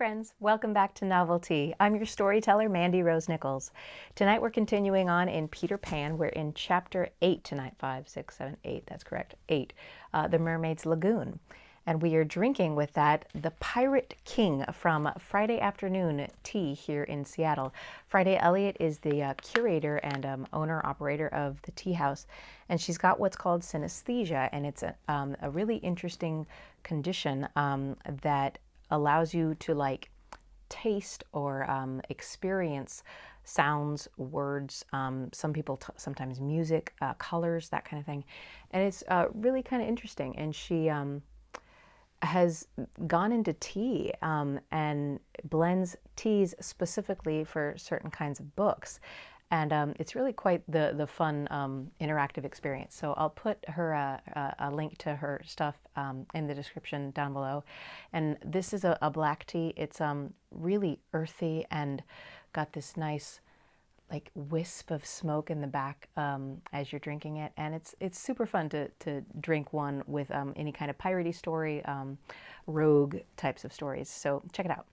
friends, welcome back to Novelty. I'm your storyteller, Mandy Rose Nichols. Tonight we're continuing on in Peter Pan. We're in chapter 8 tonight, 5, 6, 7, 8, that's correct, 8, the Mermaids Lagoon. And we are drinking with that the Pirate King from Friday Afternoon Tea here in Seattle. Friday Elliott is the curator and owner-operator of the tea house, and she's got what's called synesthesia, and it's a really interesting condition that allows you to like taste or experience sounds, words, some people sometimes music, colors, that kind of thing. And it's really kind of interesting. And she has gone into tea and blends teas specifically for certain kinds of books. And it's really quite the fun interactive experience. So I'll put her a link to her stuff in the description down below. And this is a black tea. It's really earthy and got this nice like wisp of smoke in the back as you're drinking it. And it's super fun to drink one with any kind of piratey story, rogue types of stories. So check it out.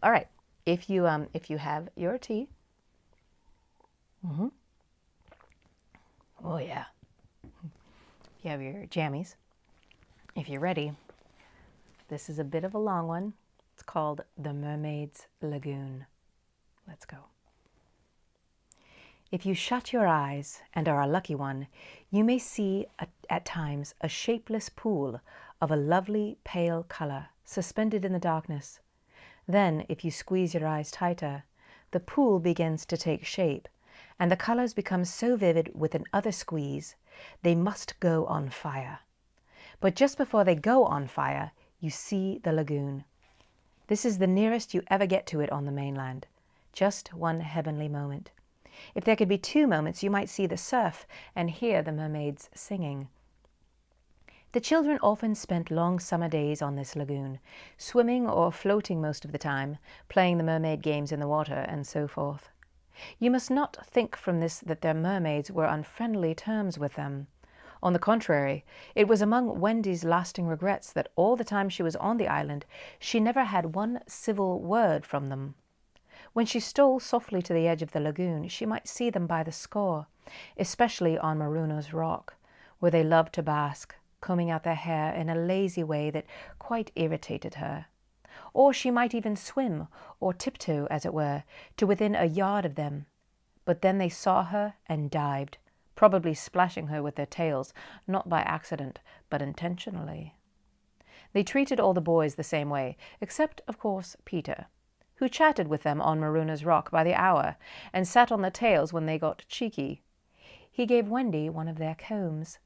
All right, if you have your tea. Oh yeah. You have your jammies. If you're ready, this is a bit of a long one. It's called the Mermaids Lagoon. Let's go. If you shut your eyes and are a lucky one, you may see at times a shapeless pool of a lovely pale color suspended in the darkness. Then, if you squeeze your eyes tighter, the pool begins to take shape, and the colors become so vivid with another squeeze, they must go on fire. But just before they go on fire, you see the lagoon. This is the nearest you ever get to it on the mainland. Just one heavenly moment. If there could be two moments, you might see the surf and hear the mermaids singing. The children often spent long summer days on this lagoon, swimming or floating most of the time, playing the mermaid games in the water, and so forth. You must not think from this that their mermaids were on friendly terms with them. On the contrary, it was among Wendy's lasting regrets that all the time she was on the island, she never had one civil word from them. When she stole softly to the edge of the lagoon, she might see them by the score, especially on Maruno's Rock, where they loved to bask, combing out their hair in a lazy way that quite irritated her. Or she might even swim, or tiptoe, as it were, to within a yard of them. But then they saw her and dived, probably splashing her with their tails, not by accident, but intentionally. They treated all the boys the same way, except, of course, Peter, who chatted with them on Maruno's Rock by the hour, and sat on their tails when they got cheeky. He gave Wendy one of their combs.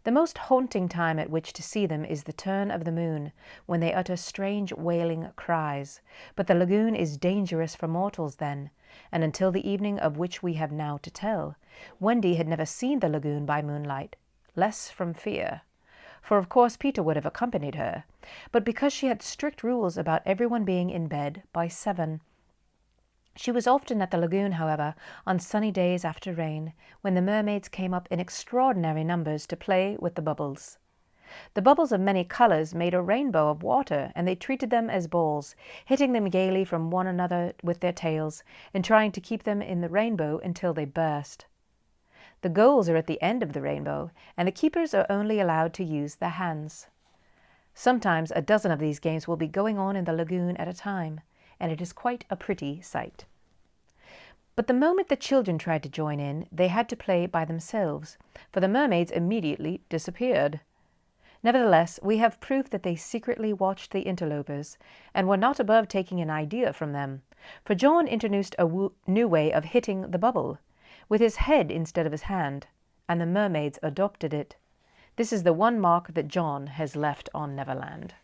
The most haunting time at which to see them is the turn of the moon, when they utter strange wailing cries. But the lagoon is dangerous for mortals then, and until the evening of which we have now to tell, Wendy had never seen the lagoon by moonlight, less from fear. For of course Peter would have accompanied her, but because she had strict rules about everyone being in bed by 7. She was often at the lagoon, however, on sunny days after rain, when the mermaids came up in extraordinary numbers to play with the bubbles. The bubbles of many colors made a rainbow of water, and they treated them as balls, hitting them gaily from one another with their tails, and trying to keep them in the rainbow until they burst. The goals are at the end of the rainbow, and the keepers are only allowed to use their hands. Sometimes a dozen of these games will be going on in the lagoon at a time, and it is quite a pretty sight. But the moment the children tried to join in, they had to play by themselves, for the mermaids immediately disappeared. Nevertheless, we have proof that they secretly watched the interlopers, and were not above taking an idea from them, for John introduced a new way of hitting the bubble, with his head instead of his hand, and the mermaids adopted it. This is the one mark that John has left on Neverland.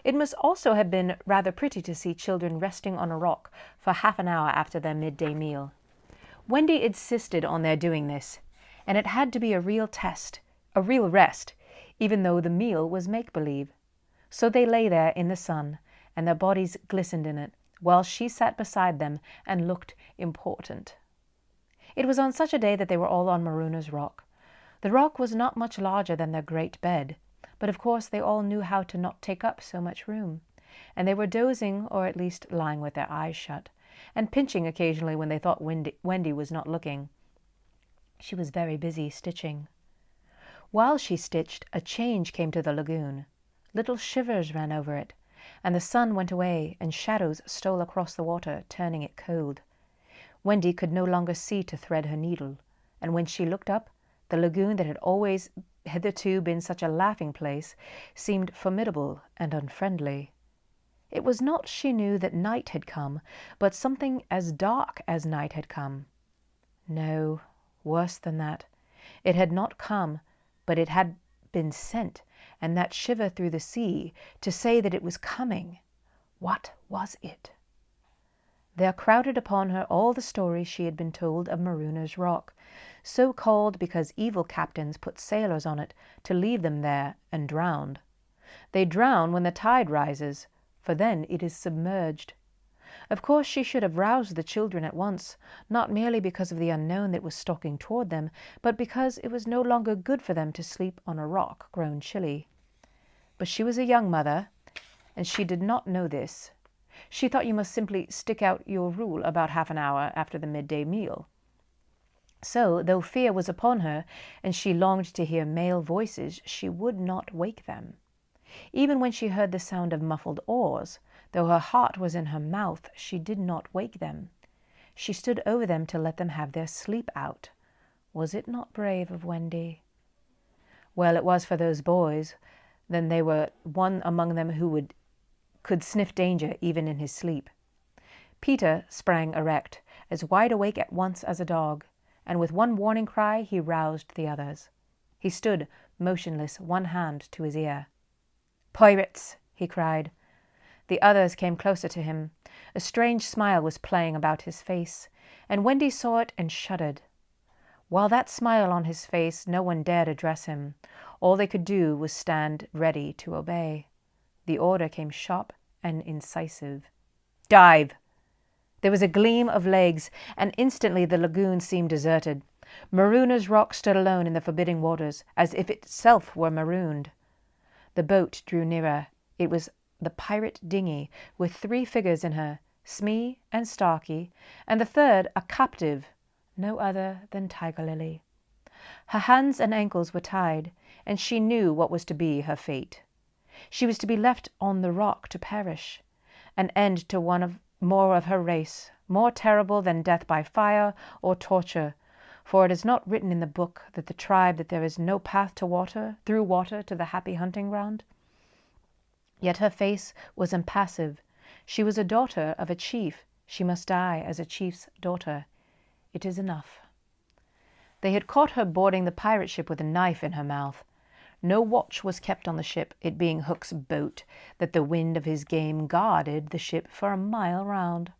It must also have been rather pretty to see children resting on a rock for half an hour after their midday meal. Wendy insisted on their doing this, and it had to be a real test, a real rest, even though the meal was make-believe. So they lay there in the sun, and their bodies glistened in it, while she sat beside them and looked important. It was on such a day that they were all on Maruno's Rock. The rock was not much larger than their great bed, but of course they all knew how to not take up so much room, and they were dozing, or at least lying with their eyes shut, and pinching occasionally when they thought Wendy was not looking. She was very busy stitching. While she stitched, a change came to the lagoon. Little shivers ran over it, and the sun went away, and shadows stole across the water, turning it cold. Wendy could no longer see to thread her needle, and when she looked up, the lagoon that had always hitherto been such a laughing place seemed formidable and unfriendly. It was not, she knew, that night had come, but something as dark as night had come. No, worse than that. It had not come, but it had been sent, and that shiver through the sea, to say that it was coming. What was it? There crowded upon her all the stories she had been told of Marooner's Rock, so called because evil captains put sailors on it to leave them there and drowned. They drown when the tide rises, for then it is submerged. Of course she should have roused the children at once, not merely because of the unknown that was stalking toward them, but because it was no longer good for them to sleep on a rock grown chilly. But she was a young mother, and she did not know this. She thought you must simply stick out your rule about half an hour after the midday meal. So, though fear was upon her, and she longed to hear male voices, she would not wake them. Even when she heard the sound of muffled oars, though her heart was in her mouth, she did not wake them. She stood over them to let them have their sleep out. Was it not brave of Wendy? Well, it was for those boys. Then they were one among them who could sniff danger even in his sleep. Peter sprang erect, as wide awake at once as a dog, and with one warning cry he roused the others. He stood motionless, one hand to his ear. "Pirates!" he cried. The others came closer to him. A strange smile was playing about his face, and Wendy saw it and shuddered. While that smile on his face, no one dared address him. All they could do was stand ready to obey. The order came sharp and incisive. "Dive!" There was a gleam of legs, and instantly the lagoon seemed deserted. Marooner's Rock stood alone in the forbidding waters, as if itself were marooned. The boat drew nearer. It was the pirate dinghy, with 3 figures in her, Smee and Starkey, and the third a captive, no other than Tiger Lily. Her hands and ankles were tied, and she knew what was to be her fate. She was to be left on the rock to perish, an end to more of her race, more terrible than death by fire or torture, for it is not written in the book that the tribe that there is no path to through water to the happy hunting ground. Yet her face was impassive. She was a daughter of a chief. She must die as a chief's daughter. It is enough. They had caught her boarding the pirate ship with a knife in her mouth. No watch was kept on the ship, it being Hook's boat, that the wind of his game guarded the ship for a mile round.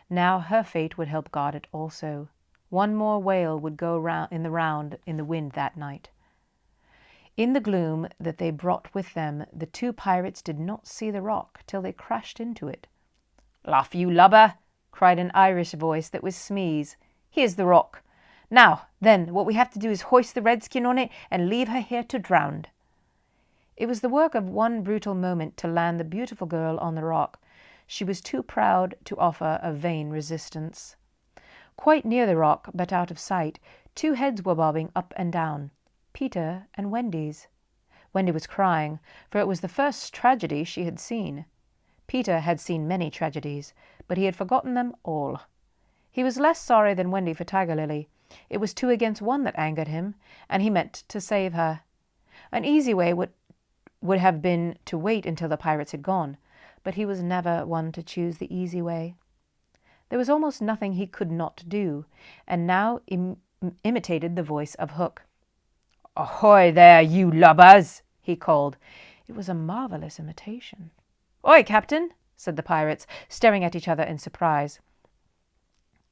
Now her fate would help guard it also. One more whale would go round in the wind that night. In the gloom that they brought with them, the 2 pirates did not see the rock till they crashed into it. "Laugh, you lubber!" cried an Irish voice that was Smee's. "Here's the rock. Now, then, what we have to do is hoist the redskin on it and leave her here to drown." It was the work of one brutal moment to land the beautiful girl on the rock. She was too proud to offer a vain resistance. Quite near the rock, but out of sight, 2 heads were bobbing up and down. Peter and Wendy's. Wendy was crying, for it was the first tragedy she had seen. Peter had seen many tragedies, but he had forgotten them all. He was less sorry than Wendy for Tiger Lily. It was 2 against 1 that angered him, and he meant to save her. An easy way would have been to wait until the pirates had gone, but he was never one to choose the easy way. There was almost nothing he could not do, and now imitated the voice of Hook. "Ahoy there, you lubbers!" he called. It was a marvellous imitation. "Oi, Captain!" said the pirates, staring at each other in surprise.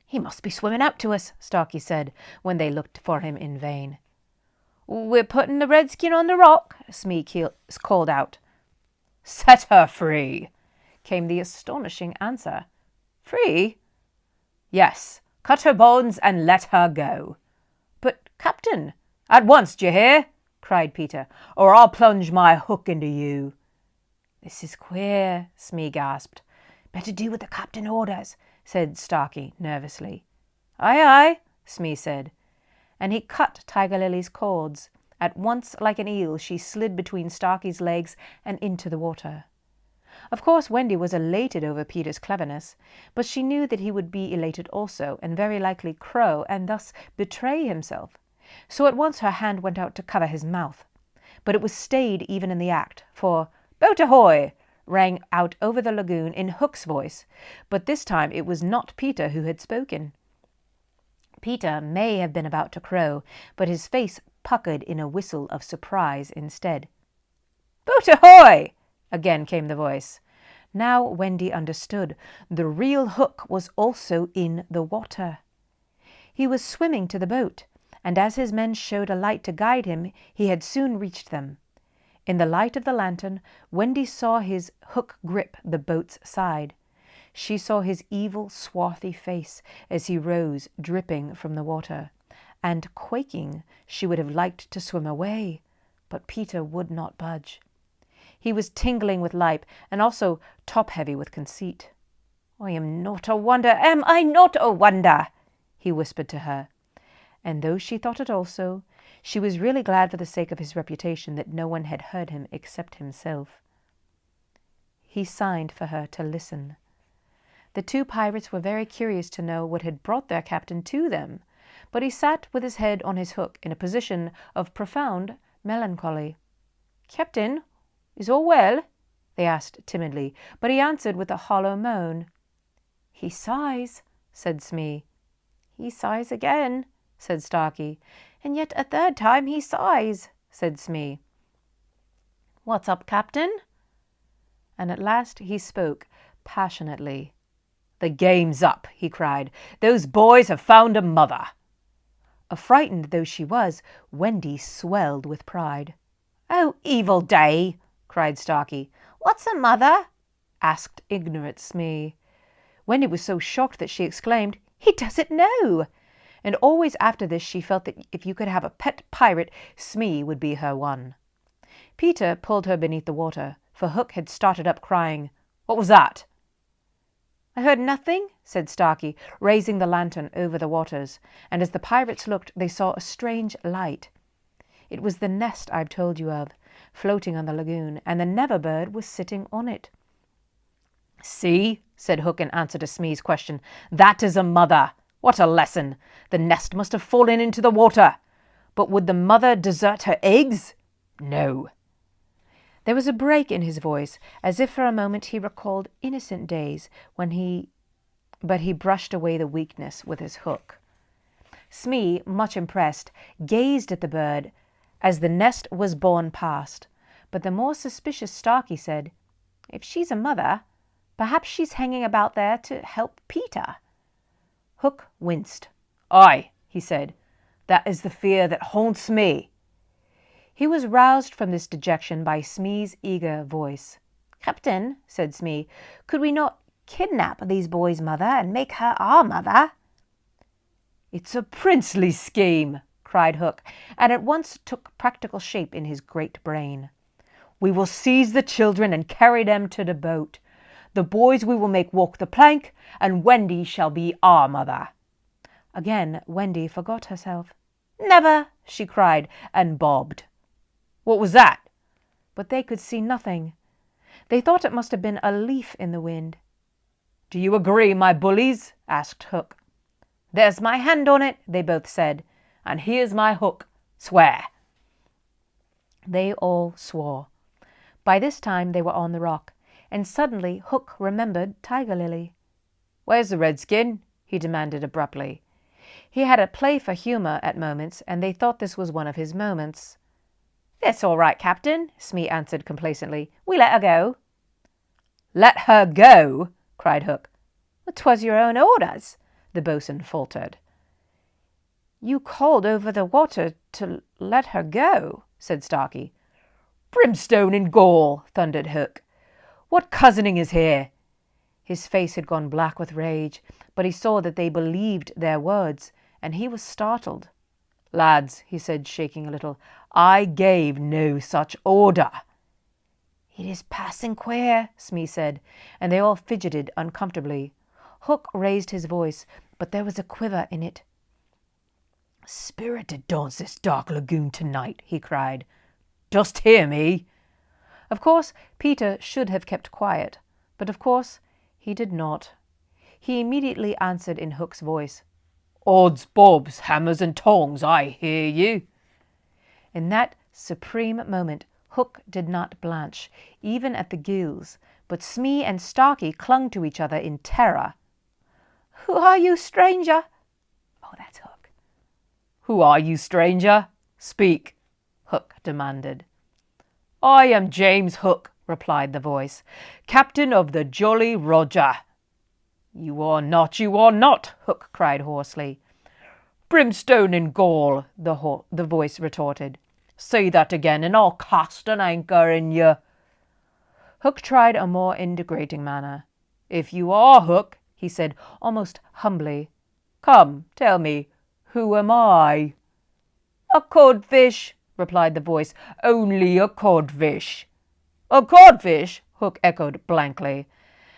"He must be swimming out to us," Starkey said, when they looked for him in vain. "We're putting the redskin on the rock," Smee called out. "Set her free," came the astonishing answer. "Free?" "Yes, cut her bonds and let her go." "But, Captain—" "At once, d'ye hear?" cried Peter, "or I'll plunge my hook into you." "This is queer," Smee gasped. "Better do what the captain orders," said Starkey nervously. "Aye, aye," Smee said, and he cut Tiger Lily's cords. At once, like an eel, she slid between Starkey's legs and into the water. Of course, Wendy was elated over Peter's cleverness, but she knew that he would be elated also, and very likely crow, and thus betray himself. So at once her hand went out to cover his mouth. But it was stayed even in the act, for "Boat ahoy!" rang out over the lagoon in Hook's voice, but this time it was not Peter who had spoken. Peter may have been about to crow, but his face puckered in a whistle of surprise instead. "Boat ahoy!" again came the voice. Now Wendy understood. The real Hook was also in the water. He was swimming to the boat, and as his men showed a light to guide him, he had soon reached them. In the light of the lantern, Wendy saw his hook grip the boat's side. She saw his evil, swarthy face as he rose, dripping from the water, and, quaking, she would have liked to swim away, but Peter would not budge. He was tingling with life, and also top-heavy with conceit. "I am not a wonder, am I not a wonder?" he whispered to her. And though she thought it also, she was really glad for the sake of his reputation that no one had heard him except himself. He signed for her to listen. The two pirates were very curious to know what had brought their captain to them, but he sat with his head on his hook in a position of profound melancholy. "Captain, is all well?" they asked timidly, but he answered with a hollow moan. "He sighs," said Smee. "He sighs again," said Starkey. "And yet a third time he sighs," said Smee. "What's up, Captain?" And at last he spoke passionately. "The game's up," he cried. "Those boys have found a mother." Affrighted though she was, Wendy swelled with pride. "Oh, evil day!" cried Starkey. "What's a mother?" asked ignorant Smee. Wendy was so shocked that she exclaimed, "He doesn't know!" And always after this she felt that if you could have a pet pirate, Smee would be her one. Peter pulled her beneath the water, for Hook had started up crying, "What was that?" "I heard nothing," said Starkey, raising the lantern over the waters, and as the pirates looked they saw a strange light. It was the nest I've told you of, floating on the lagoon, and the Never Bird was sitting on it. "See," said Hook in answer to Smee's question, "that is a mother. What a lesson! The nest must have fallen into the water. But would the mother desert her eggs? No." There was a break in his voice, as if for a moment he recalled innocent days but he brushed away the weakness with his hook. Smee, much impressed, gazed at the bird as the nest was borne past, but the more suspicious Starkey said, "If she's a mother, perhaps she's hanging about there to help Peter." Hook winced. "Aye," he said, "that is the fear that haunts me." He was roused from this dejection by Smee's eager voice. "Captain," said Smee, "could we not kidnap these boys' mother and make her our mother?" "It's a princely scheme," cried Hook, and at once took practical shape in his great brain. "We will seize the children and carry them to the boat. The boys we will make walk the plank, and Wendy shall be our mother." Again Wendy forgot herself. "Never!" she cried, and bobbed. "What was that?" But they could see nothing. They thought it must have been a leaf in the wind. "Do you agree, my bullies?" asked Hook. "There's my hand on it," they both said, "and here's my hook. Swear." They all swore. By this time they were on the rock, and suddenly Hook remembered Tiger Lily. "Where's the redskin?" he demanded abruptly. He had a play for humour at moments, and they thought this was one of his moments. "That's all right, Captain," Smee answered complacently. "We let her go." "Let her go?" cried Hook. "Well, 'twas your own orders," the boatswain faltered. "You called over the water to let her go," said Starkey. "Brimstone and gall!" thundered Hook. "What cozening is here?" His face had gone black with rage, but he saw that they believed their words, and he was startled. "Lads," he said, shaking a little, "I gave no such order." "It is passing queer," Smee said, and they all fidgeted uncomfortably. Hook raised his voice, but there was a quiver in it. "Spirit to dance this dark lagoon tonight," he cried. "Dost hear me?" Of course, Peter should have kept quiet, but of course he did not. He immediately answered in Hook's voice. "Odds bobs, hammers and tongs, I hear you." In that supreme moment, Hook did not blanch, even at the gills, but Smee and Starkey clung to each other in terror. "Who are you, stranger?" Oh, that's Hook. "Who are you, stranger? Speak," Hook demanded. "I am James Hook," replied the voice, "captain of the Jolly Roger." You are not, Hook cried hoarsely. "Brimstone and gall," the voice retorted. "Say that again, and I'll cast an anchor in you." Hook tried a more ingratiating manner. "If you are Hook," he said almost humbly, "come, tell me, who am I?" "A codfish," replied the voice. "Only a codfish." "A codfish?" Hook echoed blankly.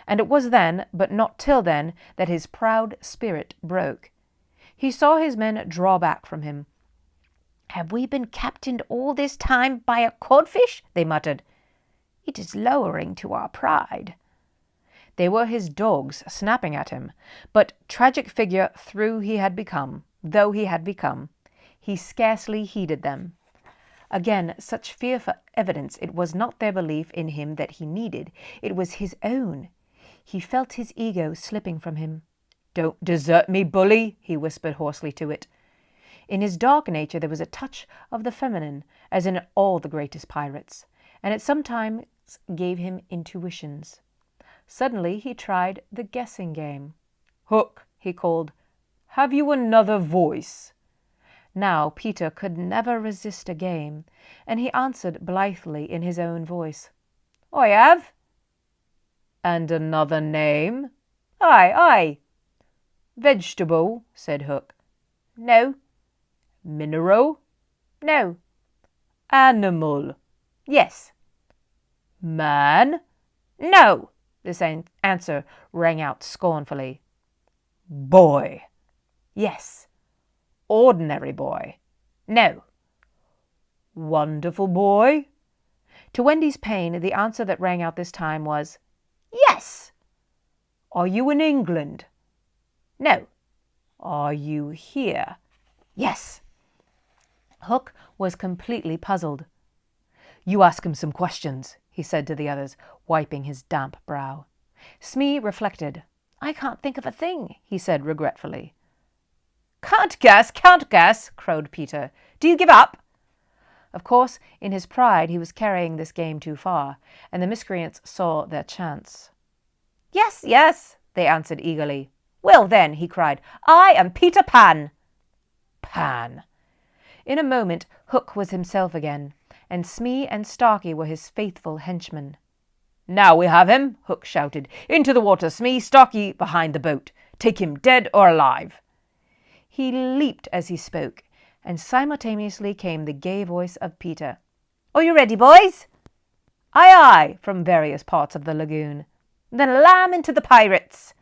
And it was then, but not till then, that his proud spirit broke. He saw his men draw back from him. "Have we been captained all this time by a codfish?" they muttered. "It is lowering to our pride." They were his dogs snapping at him, but tragic figure though he had become, he scarcely heeded them. Again, such fearful evidence it was not their belief in him that he needed, it was his own. He felt his ego slipping from him. "Don't desert me, bully," he whispered hoarsely to it. In his dark nature there was a touch of the feminine, as in all the greatest pirates, and it sometimes gave him intuitions. Suddenly he tried the guessing game. "Hook," he called, "have you another voice?" Now Peter could never resist a game, and he answered blithely in his own voice. "I have." "And another name?" Aye. "Vegetable," said Hook. "No." "Mineral?" "No." "Animal?" "Yes." "Man?" "No." This answer rang out scornfully. "Boy?" "Yes." "Ordinary boy?" "No." "Wonderful boy?" To Wendy's pain, the answer that rang out this time was, "Yes." "Are you in England?" "No." "Are you here?" "Yes." Hook was completely puzzled. "You ask him some questions," he said to the others, wiping his damp brow. Smee reflected. "I can't think of a thing," he said regretfully. Can't guess, crowed Peter. "Do you give up?" Of course, in his pride he was carrying this game too far, and the miscreants saw their chance. Yes, they answered eagerly. "Well then," he cried, "I am Peter Pan." Pan. In a moment Hook was himself again, and Smee and Starkey were his faithful henchmen. "Now we have him," Hook shouted. "Into the water, Smee, Starkey behind the boat. Take him dead or alive." He leaped as he spoke, and simultaneously came the gay voice of Peter. "Are you ready, boys?" "Aye," from various parts of the lagoon. "Then lam into the pirates."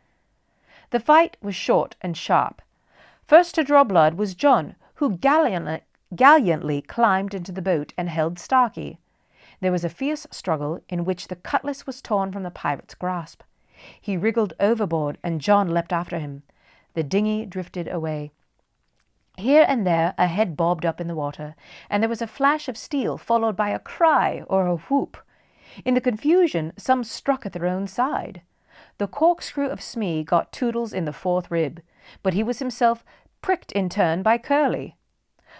The fight was short and sharp. First to draw blood was John, who gallantly climbed into the boat and held Starkey. There was a fierce struggle in which the cutlass was torn from the pirate's grasp. He wriggled overboard, and John leapt after him. The dinghy drifted away. Here and there a head bobbed up in the water, and there was a flash of steel followed by a cry or a whoop. In the confusion some struck at their own side. The corkscrew of Smee got Toodles in the fourth rib, but he was himself pricked in turn by Curly.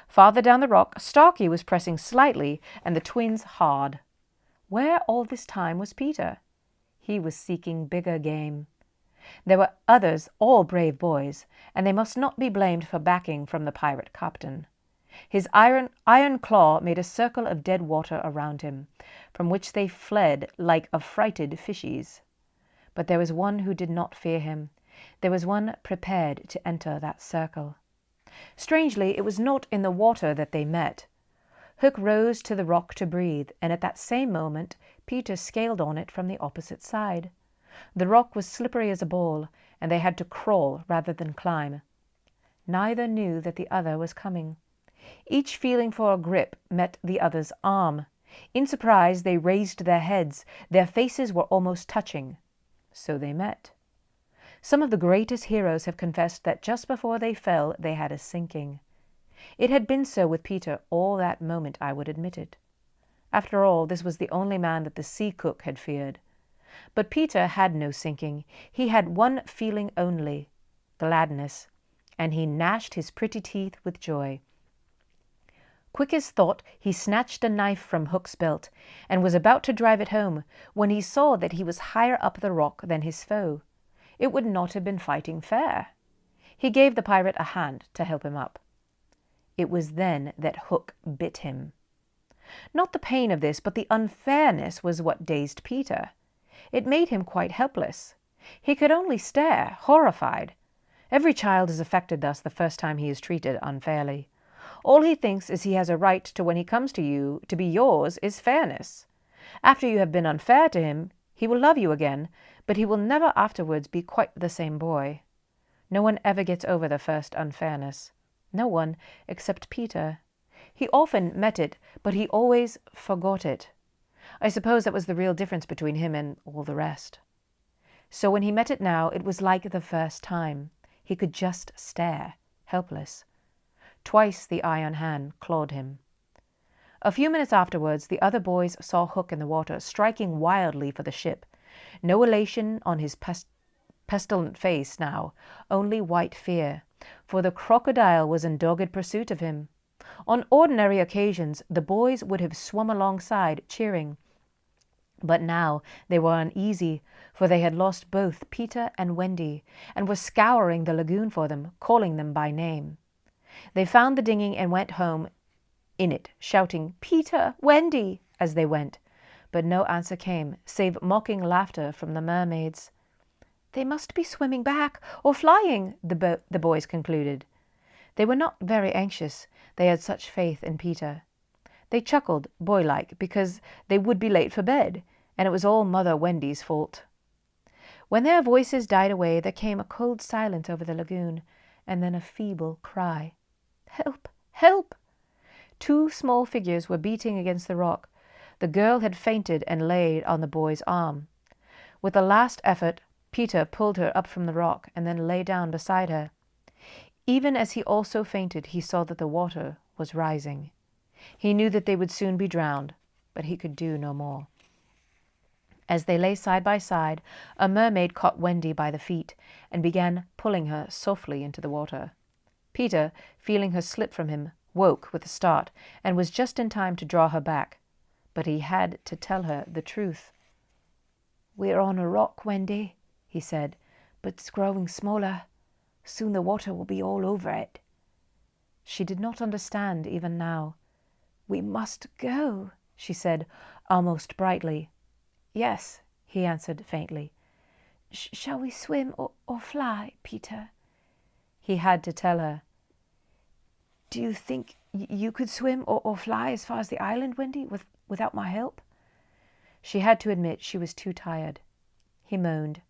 Farther down the rock Starkey was pressing slightly, and the twins hard. Where all this time was Peter? He was seeking bigger game. There were others, all brave boys, and they must not be blamed for backing from the pirate captain. His iron claw made a circle of dead water around him, from which they fled like affrighted fishes. But there was one who did not fear him. There was one prepared to enter that circle. Strangely, it was not in the water that they met. Hook rose to the rock to breathe, and at that same moment Peter scaled on it from the opposite side. The rock was slippery as a ball, and they had to crawl rather than climb. Neither knew that the other was coming. Each feeling for a grip met the other's arm. In surprise, they raised their heads. Their faces were almost touching. So they met. Some of the greatest heroes have confessed that just before they fell, they had a sinking. It had been so with Peter all that moment, I would admit it. After all, this was the only man that the sea cook had feared. But Peter had no sinking. He had one feeling only, gladness, and he gnashed his pretty teeth with joy. Quick as thought, he snatched a knife from Hook's belt and was about to drive it home when he saw that he was higher up the rock than his foe. It would not have been fighting fair. He gave the pirate a hand to help him up. It was then that Hook bit him. Not the pain of this, but the unfairness was what dazed Peter. It made him quite helpless. He could only stare, horrified. Every child is affected thus the first time he is treated unfairly. All he thinks is he has a right to when he comes to you, to be yours, is fairness. After you have been unfair to him, he will love you again, but he will never afterwards be quite the same boy. No one ever gets over the first unfairness. No one except Peter. He often met it, but he always forgot it. I suppose that was the real difference between him and all the rest. So when he met it now, it was like the first time. He could just stare, helpless. Twice the iron hand clawed him. A few minutes afterwards, the other boys saw Hook in the water, striking wildly for the ship. No elation on his pestilent face now, only white fear, for the crocodile was in dogged pursuit of him. On ordinary occasions, the boys would have swum alongside, cheering. But now they were uneasy, for they had lost both Peter and Wendy, and were scouring the lagoon for them, calling them by name. They found the dinghy and went home in it, shouting, "Peter! Wendy!" as they went. But no answer came, save mocking laughter from the mermaids. "They must be swimming back, or flying," the boys concluded. They were not very anxious. They had such faith in Peter. They chuckled, boy-like, because they would be late for bed, and it was all Mother Wendy's fault. When their voices died away, there came a cold silence over the lagoon, and then a feeble cry. "Help! Help!" Two small figures were beating against the rock. The girl had fainted and lay on the boy's arm. With a last effort, Peter pulled her up from the rock and then lay down beside her. Even as he also fainted, he saw that the water was rising. He knew that they would soon be drowned, but he could do no more. As they lay side by side, a mermaid caught Wendy by the feet and began pulling her softly into the water. Peter, feeling her slip from him, woke with a start and was just in time to draw her back. But he had to tell her the truth. "We're on a rock, Wendy," he said, "but it's growing smaller. Soon the water will be all over it." She did not understand even now. "We must go," she said, almost brightly. "Yes," he answered faintly. Shall we swim or fly, Peter?" He had to tell her. "Do you think you could swim or fly as far as the island, Wendy, without my help?" She had to admit she was too tired. He moaned.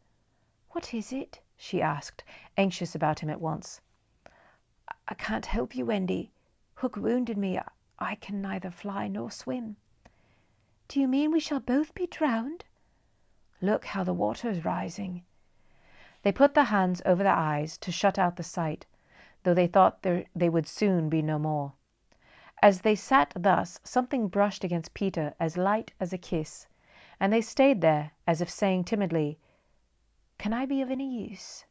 "What is it?" she asked, anxious about him at once. "I can't help you, Wendy. Hook wounded me. I can neither fly nor swim." "Do you mean we shall both be drowned?" "Look how the water is rising." They put their hands over their eyes to shut out the sight, though they thought they would soon be no more. As they sat thus, something brushed against Peter as light as a kiss, and they stayed there as if saying timidly, "Can I be of any use?"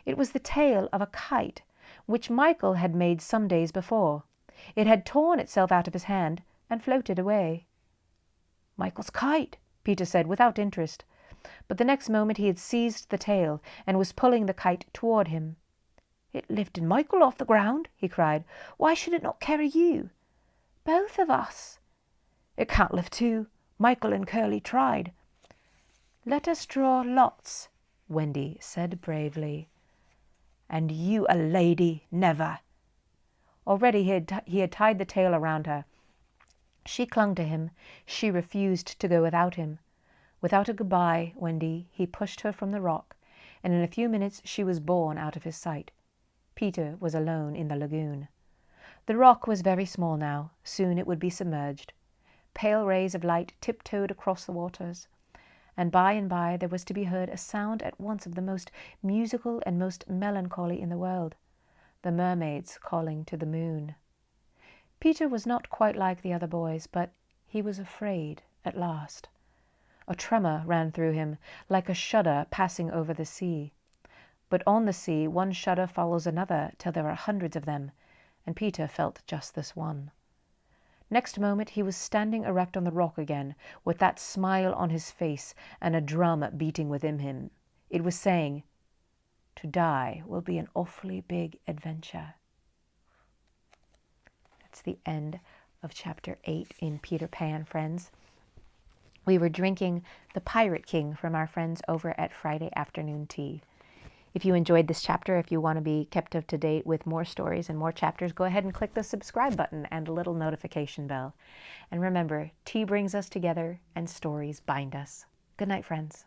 It was the tail of a kite, which Michael had made some days before. It had torn itself out of his hand and floated away. "Michael's kite," Peter said without interest, but the next moment he had seized the tail and was pulling the kite toward him. "It lifted Michael off the ground," he cried. "Why should it not carry you?" "Both of us." "It can't lift two. Michael and Curly tried." "Let us draw lots," Wendy said bravely. "And you a lady? Never." Already he had tied the tail around her, She clung to him. She refused to go without him. Without a goodbye, Wendy, he pushed her from the rock, and in a few minutes she was borne out of his sight. Peter was alone in the lagoon. The rock was very small now. Soon it would be submerged. Pale rays of light tiptoed across the waters, and by there was to be heard a sound at once of the most musical and most melancholy in the world, the mermaids calling to the moon. Peter was not quite like the other boys, but he was afraid at last. A tremor ran through him, like a shudder passing over the sea. But on the sea, one shudder follows another till there are hundreds of them, and Peter felt just this one. Next moment he was standing erect on the rock again, with that smile on his face and a drum beating within him. It was saying, "To die will be an awfully big adventure." That's the end of chapter 8 in Peter Pan, friends. We were drinking the Pirate King from our friends over at Friday Afternoon Tea. If you enjoyed this chapter, if you want to be kept up to date with more stories and more chapters, go ahead and click the subscribe button and the little notification bell. And remember, tea brings us together and stories bind us. Good night, friends.